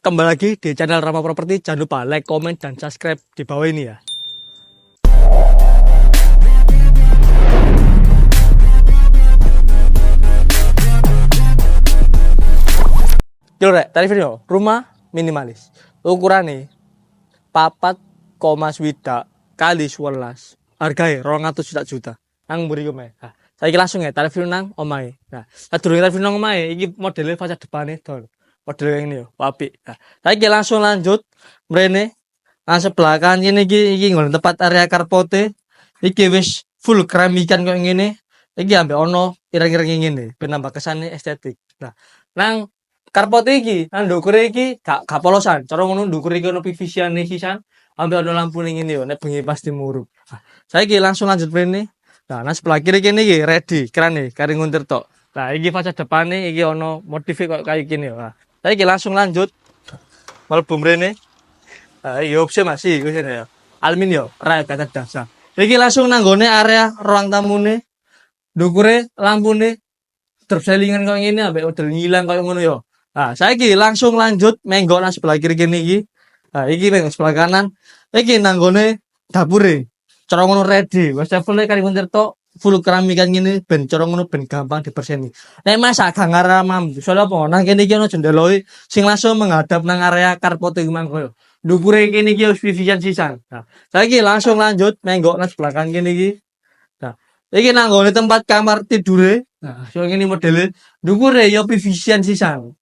kembali lagi di channel Rama Properti. Jangan lupa like, comment, dan subscribe di bawah ini ya. Yo rek, tadi video rumah minimalis. Ukurannya 4,6 kali 11. Harganya 200 juta. Nang mburi kowe. Nah, saiki langsung ya tarif nang omahe. Nah, sadurunge tarif nang omahe iki modele fasad depane dol. Model yang ini yo, apik. Nah, saiki langsung lanjut mrene. Nang sebelah kanan iki nggon tempat area karpote. Iki wis full keramikan koyo ngene. Iki ambek ono ireng-ireng ngene, ben nambah kesane estetik. Nah, nang karpot iki, nang ndukure iki gak polosan. Cara ngono ndukure iki ono PVC-ane sisan, ambek ono lampu ning ngene yo, nek bengi pasti murup. Nah, saiki langsung lanjut mrene. Nah, nang sebelah kiri kene iki ready, kerane kari nguntir tok. Nah, iki fasad depane iki ono motif kok kayak gini yo. Nah, saiki langsung lanjut. Mlebu mrene. Nah, yo opsi masih iku sene yo. Aluminium, rai kata dasar. Iki langsung nanggone area ruang tamune. Ndukure lampune terselingan kok ngene ambek model ngilang kaya ngono yo. Nah, saiki langsung lanjut menggo nang sebelah kiri kene iki. Nah, iki menggo sebelah kanan. Iki nanggone dapure. Cara ngono ready. Wes level kari nguntir tok full keramikan ngene ben cara ngono ben gampang diperseni. Nek masak gak ngaramam. Soale apa? Nang kene iki ono jendeloe sing langsung menghadap nang area karpot iki mangko yo. Ndukure kene iki wis PVC sisan. Nah, saiki langsung lanjut menggo nang sebelah kanan kene iki. Nah, iki nanggone tempat kamar tidure. Nah, so ngene modele ndukure yo PVC sisan.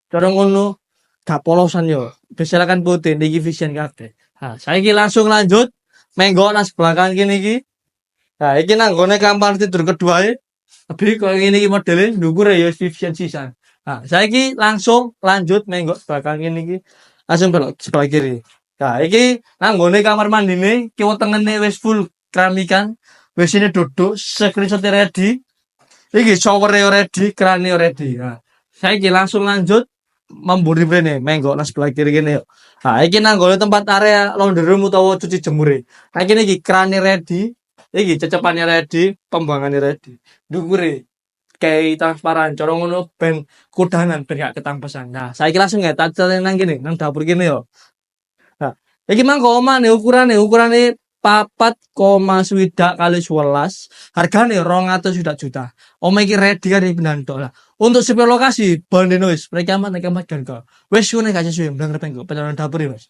Cara ngono gak polosan yo. Biasalah kan putih niki vision kabeh. Nah, saiki langsung lanjut menggo nang sebelah kanan kene iki. Nah, iki nang gone kamar tidur kedua e. Tapi koyo ngene iki modele ndukure ya vision sisan. Nah, saiki langsung lanjut menggo sebelah kanan kene iki. Langsung belok sebelah kiri. Nah, iki nang gone kamar mandine kiwa tengene wis full keramikan. WC-ne duduk, screenshot ready. Iki shower ready, keran ready. Nah, saiki langsung lanjut memburi mrene menggo nang sebelah kiri kene yo. Nah, iki nang gone tempat area laundry room utawa cuci jemure. Nah, iki iki krane ready, iki cecepane ready, pembuangane ready. Ndukure kayak transparan, cara ngono ben kudanan ben gak ketampesan. Nah, saiki langsung ya tak nang kene, nang dapur kene yo. Nah, iki mangko omane ukurane 4,6 kali 11. Hargane 200 juta. Oma iki ready kan pindahan tok lah. Untuk sebuah lokasi bandene wis mereka aman nek amat kan kok. Wis ngene gak sesuai ndang repeng kok pencarian dapur ya, Mas.